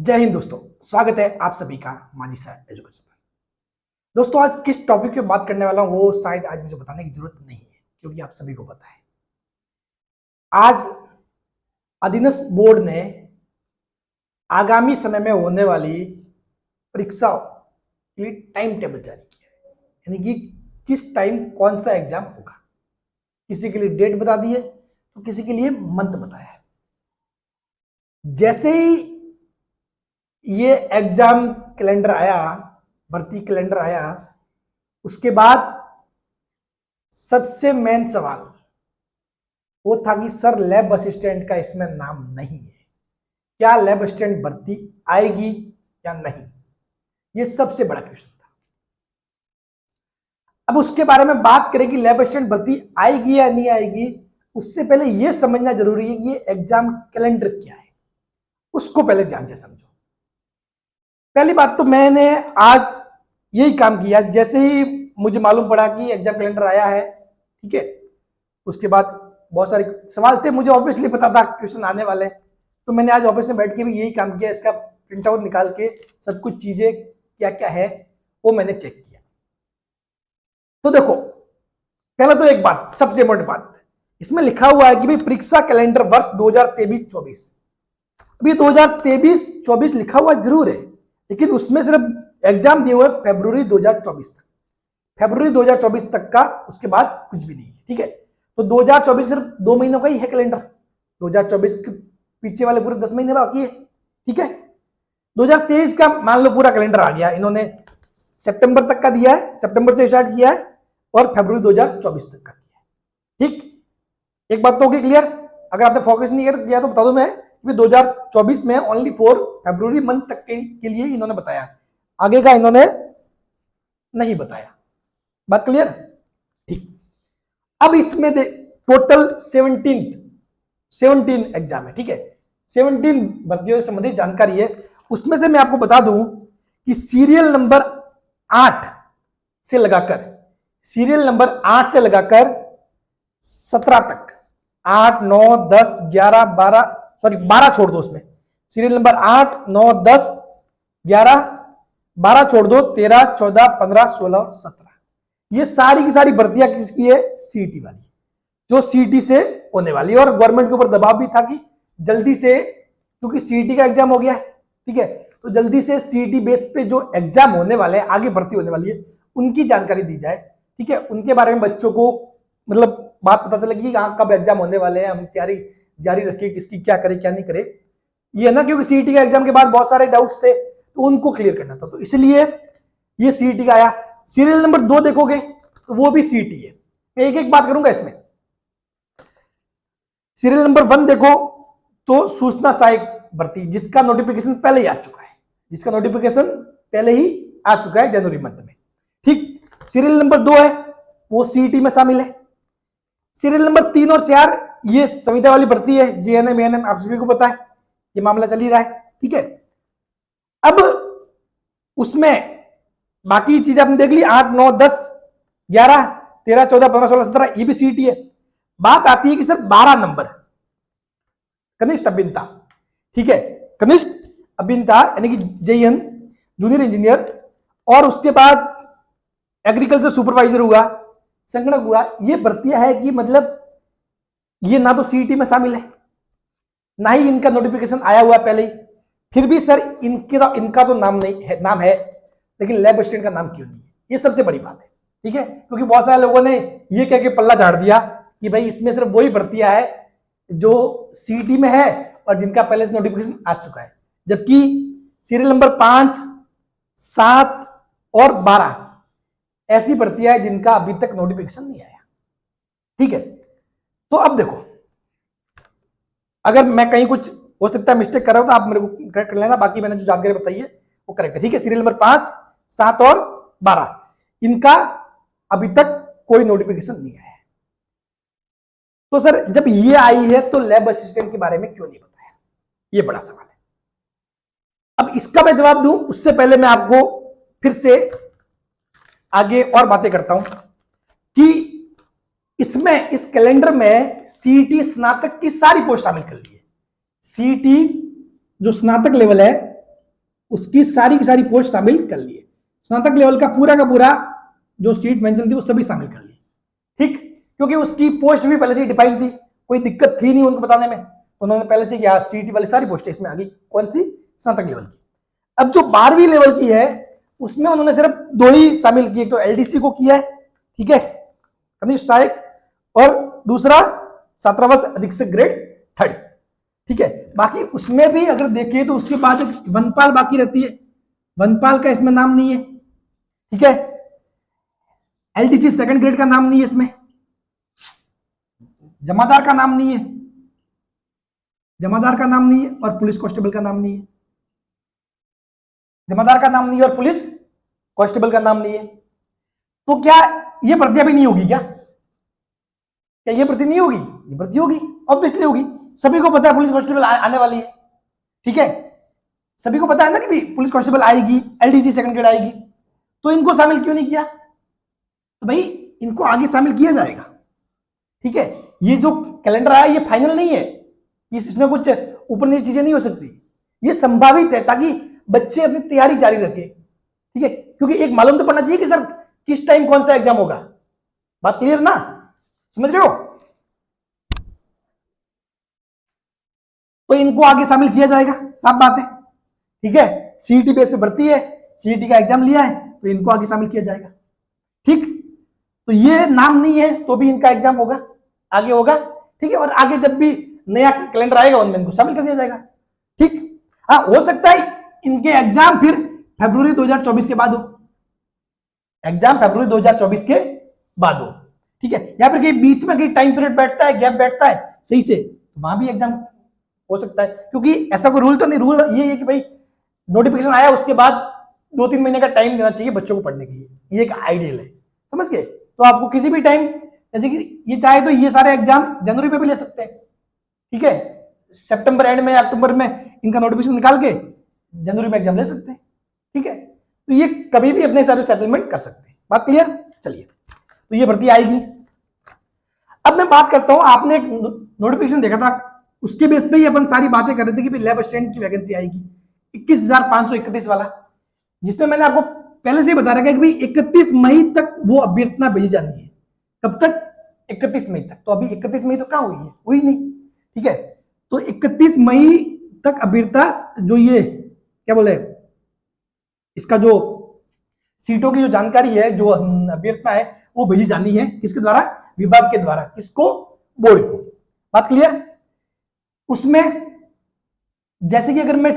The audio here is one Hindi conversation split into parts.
जय हिंद दोस्तों, स्वागत है आप सभी का माजी सर एजुकेशन पर। दोस्तों, आज किस टॉपिक पे बात करने वाला हूं वो शायद आज मुझे बताने की जरूरत नहीं है, क्योंकि आप सभी को पता है आज अधीनस्थ बोर्ड ने आगामी समय में होने वाली परीक्षाओं के लिए टाइम टेबल जारी किया है। यानी कि किस टाइम कौन सा एग्जाम होगा। किसी के लिए डेट बता दी है तो किसी के लिए मंथ बताया है। जैसे ही ये एग्जाम कैलेंडर आया, भर्ती कैलेंडर आया, उसके बाद सबसे मेन सवाल वो था कि सर लैब असिस्टेंट का इसमें नाम नहीं है, क्या लैब असिस्टेंट भर्ती आएगी या नहीं। ये सबसे बड़ा क्वेश्चन था। अब उसके बारे में बात करें कि लैब असिस्टेंट भर्ती आएगी या नहीं आएगी, उससे पहले यह समझना जरूरी है कि ये एग्जाम कैलेंडर क्या है, उसको पहले ध्यान से समझो। पहली बात तो मैंने आज यही काम किया, जैसे ही मुझे मालूम पड़ा कि एग्जाम कैलेंडर आया है, ठीक है, उसके बाद बहुत सारे सवाल थे, मुझे ऑब्वियसली पता था क्वेश्चन आने वाले हैं, तो मैंने आज ऑफिस में बैठ के भी यही काम किया। इसका प्रिंट आउट निकाल के सब कुछ चीजें क्या क्या है वो मैंने चेक किया। तो देखो, पहला तो एक बात, सबसे इंपॉर्टेंट बात, इसमें लिखा हुआ है कि भाई परीक्षा कैलेंडर वर्ष 2023-24। अभी 2023-24 लिखा हुआ जरूर है, लेकिन उसमें सिर्फ एग्जाम दिए हुए फरवरी 2024 तक, फरवरी 2024 तक का, उसके बाद कुछ भी नहीं है। ठीक है, तो 2024 सिर्फ 2 महीनों का ही है कैलेंडर, 2024 के पीछे वाले पूरे 10 महीने बाकी है। ठीक है, 2023 का मान लो पूरा कैलेंडर आ गया, इन्होंने सितंबर तक का दिया है, सितंबर से स्टार्ट किया है और फरवरी 2024 तक का किया है। ठीक, एक बात तो होगी क्लियर। अगर आपने फोकस नहीं किया तो बता दो मैं, 2024 में ओनली फॉर फरवरी मंथ तक के लिए इन्होंने बताया, आगे का इन्होंने नहीं बताया। बात क्लियर? ठीक, अब इसमें टोटल 17 एग्जाम है। ठीक है, 17 भर्तियों से संबंधित जानकारी है। उसमें से मैं आपको बता दूं कि सीरियल नंबर 8 से लगाकर 17 तक, 8, 9, 10, 11, 12, सॉरी 12 छोड़ दो, उसमें सीरियल नंबर 8, 9, 10, 11, 12 छोड़ दो, 13, 14, 15, 16 और 17, ये सारी की सारी भर्तियां किसकी है? सीईटी वाली, जो सीईटी से होने वाली है। और गवर्नमेंट के ऊपर दबाव भी था कि जल्दी से, क्योंकि सीईटी का एग्जाम हो गया है, ठीक है, तो जल्दी से सीईटी बेस पे जो एग्जाम होने वाले हैं, आगे भर्ती होने वाली है, उनकी जानकारी दी जाए। ठीक है, उनके बारे में बच्चों को मतलब बात पता चलेगी कि कब एग्जाम होने वाले हैं, हम तैयारी जारी रखिए, किसकी क्या करे क्या नहीं करे, ये है ना। क्योंकि सीईटी का एग्जाम के बाद बहुत सारे डाउट्स थे, तो उनको क्लियर करना था, तो इसलिए ये सीईटी का आया। सीरियल नंबर 2 देखोगे तो वो भी सीईटी है। मैं एक एक बात करूंगा इसमें। सीरियल नंबर 1 देखो तो सूचना सहायक भर्ती, जिसका नोटिफिकेशन पहले ही आ चुका है, जनवरी मंथ में। ठीक, सीरियल नंबर 2 है वो सीईटी में शामिल है। सीरियल नंबर 3 और 4 ये संविदा वाली भर्ती है, जेएनएम एएनएम, आप सभी को पता है ये मामला चल ही रहा है। ठीक है, अब उसमें बाकी चीजें आपने देख ली, 8, 9, 10, 11, 13, 14, 15, 16, 17, ये भी सीईटी है। बात आती है कि सर 12 नंबर कनिष्ठ अभियंता, ठीक है, कनिष्ठ अभियंता यानी कि जेईएन, जूनियर इंजीनियर, और उसके बाद एग्रीकल्चर सुपरवाइजर हुआ, संगणक हुआ, ये भर्तियां है कि मतलब ये ना तो सीईटी में शामिल है, ना ही इनका नोटिफिकेशन आया हुआ पहले ही, फिर भी सर इनका तो नाम नहीं है, नाम है, लेकिन लैब असिस्टेंट का नाम क्यों नहीं है, ये सबसे बड़ी बात है। ठीक है, क्योंकि बहुत सारे लोगों ने ये कह के पल्ला झाड़ दिया कि भाई इसमें सिर्फ वही भर्तियां है जो सीईटी में है और जिनका पहले से नोटिफिकेशन आ चुका है, जबकि सीरियल नंबर 5, 7 और 12 ऐसी भर्तियां हैं जिनका अभी तक नोटिफिकेशन नहीं आया। ठीक है, तो अब देखो, अगर मैं कहीं कुछ हो सकता है मिस्टेक कर रहा हूं तो आप मेरे को करेक्ट कर लेना, बाकी मैंने जो जानकारी बताई है वो करेक्ट है। ठीक है, सीरियल नंबर 5, 7 और 12 इनका अभी तक कोई नोटिफिकेशन नहीं आया है। तो सर जब ये आई है तो लैब असिस्टेंट के बारे में क्यों नहीं बताया, ये बड़ा सवाल है। अब इसका मैं जवाब दूं उससे पहले मैं आपको फिर से आगे और बातें करता हूं कि इसमें, इस कैलेंडर में सीईटी स्नातक की सारी पोस्ट शामिल कर ली है। सीईटी जो स्नातक लेवल है उसकी सारी की सारी पोस्ट शामिल कर लिए। स्नातक लेवल का पूरा जो सीट मेंशन थी वो सभी शामिल कर लिए, ठीक, क्योंकि उसकी पोस्ट भी पहले से ही डिफाइन थी, कोई दिक्कत थी नहीं उनको बताने में, उन्होंने पहले से क्या सीटी वाली सारी पोस्टें इसमें आ गई। कौन सी? स्नातक लेवल की। अब जो 12वीं लेवल की है उसमें उन्होंने सिर्फ 2 ही शामिल किए, तो एलडीसी को किया है, ठीक है, कनिष्ठ सहायक, और दूसरा 17 वर्ष अधिक से ग्रेड 3, ठीक है। बाकी उसमें भी अगर देखिए तो उसके बाद वनपाल बाकी रहती है, वनपाल का इसमें नाम नहीं है, ठीक है। एलडीसी 2nd ग्रेड का नाम नहीं है इसमें, जमादार का नाम नहीं है, जमादार का नाम नहीं है, और पुलिस कांस्टेबल का नाम नहीं है, जमादार का नाम नहीं है और पुलिस कांस्टेबल का नाम नहीं है। तो क्या ये भर्ती अभी नहीं होगी? क्या ये भर्ती नहीं होगी? ये भर्ती होगी, ऑब्वियसली होगी। सभी को पता है पुलिस कांस्टेबल आने वाली है, ठीक है, सभी को पता है ना कि भी पुलिस कांस्टेबल आएगी, एलडीसी 2nd ग्रेड आएगी, तो इनको शामिल क्यों नहीं किया? तो भाई इनको आगे शामिल किया जाएगा, ठीक है। ये जो कैलेंडर आया ये फाइनल नहीं है, इसमें कुछ ऊपर नीचे चीजें नहीं हो सकती, ये संभावित है ताकि बच्चे अपनी तैयारी जारी रखें, ठीक है, क्योंकि एक मालूम तो पड़ना चाहिए कि सर किस टाइम कौन सा एग्जाम होगा। बात क्लियर ना? समझ रहे हो? तो इनको आगे शामिल किया जाएगा, साफ बात है, ठीक है। सीईटी बेस पे भर्ती है, सीईटी का एग्जाम लिया है, तो इनको आगे शामिल किया जाएगा, ठीक। तो ये नाम नहीं है तो भी इनका एग्जाम होगा, आगे होगा, ठीक है। और आगे जब भी नया कैलेंडर आएगा उनमें इनको शामिल कर दिया जाएगा, ठीक। हाँ, हो सकता है इनके एग्जाम फिर फरवरी 2024 के बाद हो, एग्जाम फरवरी 2024 के बाद हो, ठीक है। यहां पर कहीं बीच में कहीं टाइम पीरियड बैठता है, गैप बैठता है सही से, तो वहां भी एग्जाम हो सकता है, क्योंकि ऐसा कोई रूल तो नहीं। रूल ये है कि भाई नोटिफिकेशन आया उसके बाद 2-3 महीने का टाइम देना चाहिए बच्चों को पढ़ने के लिए, ये एक आइडियल है, समझ गए। तो आपको किसी भी टाइम, जैसे कि ये चाहे तो ये सारे एग्जाम जनवरी में भी ले सकते हैं, ठीक है, सितंबर एंड में, अक्टूबर में इनका नोटिफिकेशन निकाल के जनवरी में एग्जाम ले सकते हैं, ठीक है। तो ये कभी भी अपने हिसाब से सेटलमेंट कर सकते हैं। बात क्लियर? चलिए, तो ये भर्ती आएगी। अब मैं बात करता हूं, आपने एक नोटिफिकेशन देखा था, उसके बेस पे ही अपन सारी बातें कर रहे थे कि लैब असिस्टेंट की वैकेंसी आएगी 21,531 वाला, जिसमें मैंने आपको पहले से ही बता रखा है कि भाई 31 मई तक वो अभ्यर्थना भेजी जानी है। कब तक? 31 मई तक। तो अभी 31 मई तो कहां हुई है? हुई नहीं, ठीक है। तो 31 मई तक अभ्यर्थना जो ये क्या बोले, इसका जो सीटों की जो जानकारी है, जो अभ्यर्थना है, वो भेजी जानी है किसके द्वारा? विभाग के द्वारा। किसको? बोर्ड को। बात क्लियर? उसमें जैसे कि अगर मैं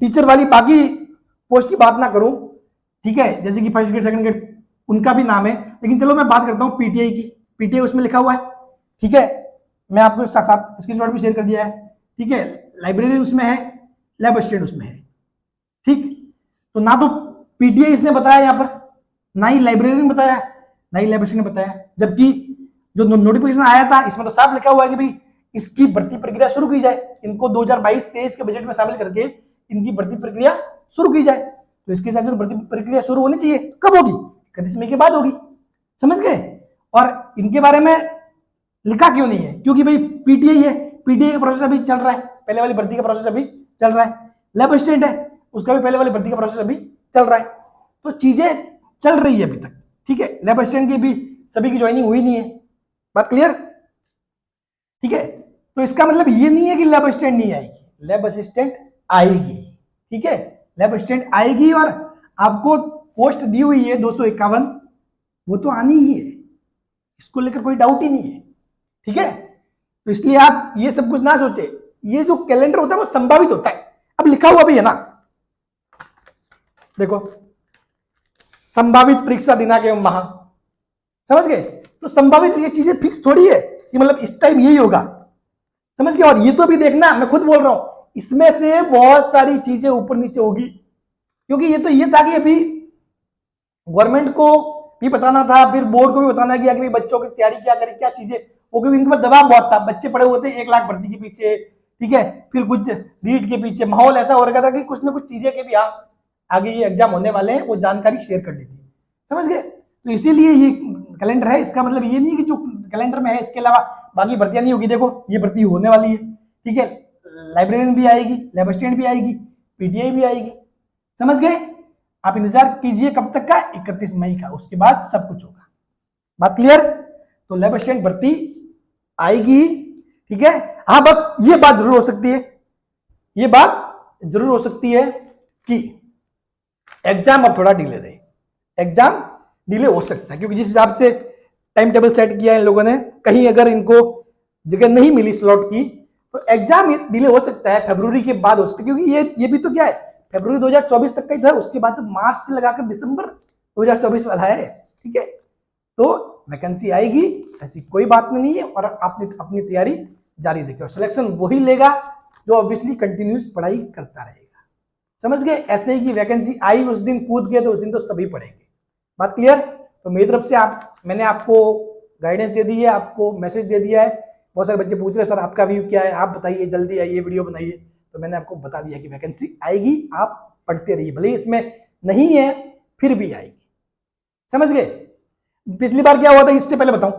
टीचर वाली बाकी पोस्ट की बात ना करूं, ठीक है, जैसे कि 1st ग्रेड 2nd ग्रेड उनका भी नाम है, लेकिन चलो मैं बात करता हूं पीटीआई की। पीटीआई उसमें लिखा हुआ है, ठीक है, मैं आपको साथ साथ स्क्रीनशॉट भी शेयर कर दिया है, ठीक है। लाइब्रेरी उसमें है, लैब असिस्टेंट उसमें है, ठीक। तो ना तो पीटीआई इसने बताया यहां पर, ना ही लाइब्रेरी ने बताया, ना ही लैब असिस्टेंट ने बताया, जबकि जो नोटिफिकेशन आया था इसमें तो साफ लिखा हुआ है कि भाई इसकी भर्ती प्रक्रिया शुरू की जाए, इनको 2022-23 के बजट में शामिल करके इनकी भर्ती प्रक्रिया शुरू की जाए। तो इसके हिसाब से भर्ती प्रक्रिया शुरू होनी चाहिए, कब होगी? 31 मई के बाद होगी, समझ गए। और इनके बारे में लिखा क्यों नहीं है? क्योंकि भाई पीटीआई है, पीटीआई का प्रोसेस अभी चल रहा है, पहले वाली भर्ती का प्रोसेस अभी चल रहा है। लैब असिस्टेंट है, उसका भी पहले वाली भर्ती का प्रोसेस अभी चल रहा है, तो चीजें चल रही है अभी तक, ठीक है। लैब असिस्टेंट की भी सभी की ज्वाइनिंग हुई नहीं है। बात क्लियर? ठीक है, तो इसका मतलब ये नहीं है कि लैब असिस्टेंट नहीं आएगी, लैब असिस्टेंट आएगी, ठीक है, लैब असिस्टेंट आएगी। और आपको पोस्ट दी हुई है 251, वो तो आनी ही है, इसको लेकर कोई डाउट ही नहीं है, ठीक है। तो इसलिए आप ये सब कुछ ना सोचे, ये जो कैलेंडर होता है वो संभावित होता है। अब लिखा हुआ भी है ना, देखो, संभावित परीक्षा दिनांक एवं माह, समझ गए। तो संभावित ये चीजें फिक्स थोड़ी है कि मतलब इस टाइम यही होगा, समझ गए। और ये तो भी देखना, मैं खुद बोल रहा हूं, इसमें से बहुत सारी चीजें ऊपर नीचे होगी, क्योंकि ये तो ये था कि अभी गवर्नमेंट को भी बताना था, फिर बोर्ड को भी बताना कि अगर बच्चों की तैयारी क्या करें, क्या चीजें, वो क्योंकि इनके पास दबाव बहुत था, बच्चे पड़े हुए थे 1 लाख भर्ती के पीछे, ठीक है, फिर कुछ रीट के पीछे, माहौल ऐसा हो रखा था कि कुछ ना कुछ चीजें के भी आगे ये एग्जाम होने वाले हैं, वो जानकारी शेयर कर दी थी, समझ गए। तो इसीलिए ये कैलेंडर है, इसका मतलब ये नहीं कि जो कैलेंडर में है इसके अलावा बाकी भर्तियां नहीं होगी। देखो ये भर्ती होने वाली है, ठीक है, लाइब्रेरियन भी आएगी, लैब असिस्टेंट भी आएगी, पीटीआई भी आएगी, समझ गए? आप इंतजार कीजिए कब तक का, 31 मई का, उसके बाद सब कुछ होगा। बात क्लियर? तो लैब असिस्टेंट भर्ती आएगी, ठीक है। हाँ बस ये बात जरूर हो सकती है, ये बात जरूर हो सकती है कि एग्जाम अब थोड़ा डिले रहे, एग्जाम डिले हो सकता है, क्योंकि जिस हिसाब से टाइम टेबल सेट किया है इन लोगों ने, कहीं अगर इनको जगह नहीं मिली स्लॉट की तो एग्जाम डिले हो सकता है, फरवरी के बाद हो सकता है, क्योंकि ये भी तो क्या है, फरवरी 2024 तक का ही था, उसके बाद मार्च से लगाकर दिसंबर 2024 वाला है, ठीक है। तो वैकेंसी आएगी, ऐसी कोई बात नहीं है, और आपने अपनी तैयारी जारी रखिए, और सिलेक्शन वही लेगा जो ऑब्वियसली कंटिन्यूस पढ़ाई करता रहेगा। समझ गए? ऐसे ही कि वैकेंसी आई उस दिन कूद गए तो उस दिन तो सभी पढ़ेंगे। बात क्लियर? तो मेरी तरफ से मैंने आपको गाइडेंस दे दी है, आपको मैसेज दे दिया है। बहुत सारे बच्चे पूछ रहे सर आपका व्यू क्या है, आप बताइए, जल्दी आइए, वीडियो बनाइए। तो मैंने आपको बता दिया कि वैकेंसी आएगी, आप पढ़ते रहिए, भले इसमें नहीं है फिर भी आएगी। समझ गए? पिछली बार क्या हुआ था, इससे पहले बताऊं,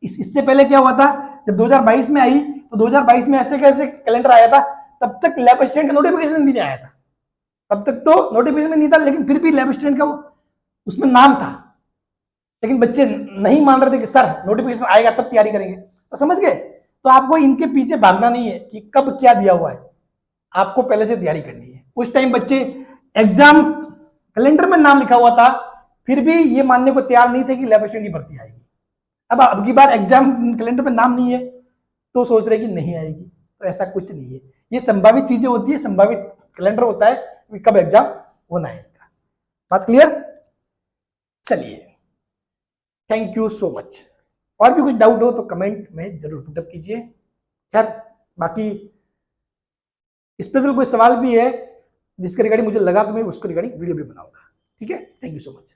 इससे पहले क्या हुआ था, जब 2022 में आई तो 2022 में ऐसे कैसे कैलेंडर आया था, तब तक लैब असिस्टेंट का नोटिफिकेशन भी नहीं आया था, तब तक तो नोटिफिकेशन नहीं था, लेकिन फिर भी लैब असिस्टेंट का उसमें नाम था, लेकिन बच्चे नहीं मान रहे थे कि सर नोटिफिकेशन आएगा तब तैयारी करेंगे। तो समझ गए? तो आपको इनके पीछे भागना नहीं है कि कब क्या दिया हुआ है, आपको पहले से तैयारी करनी है। उस टाइम बच्चे एग्जाम कैलेंडर में नाम लिखा हुआ था, फिर भी ये मानने को तैयार नहीं थे कि लैब असिस्टेंट की भर्ती आएगी। अब की बार एग्जाम कैलेंडर में नाम नहीं है तो सोच रहे कि नहीं आएगी, तो ऐसा कुछ नहीं है, ये संभावित चीजें होती है, संभावित कैलेंडर होता है कि कब एग्जाम होना है। बात क्लियर? चलिए, थैंक यू सो मच। और भी कुछ डाउट हो तो कमेंट में जरूर पुटअप कीजिए। खैर बाकी स्पेशल कोई सवाल भी है जिसके रिगार्डिंग मुझे लगा तो मैं उसको रिगार्डिंग वीडियो भी बनाऊंगा। ठीक है, थैंक यू सो मच।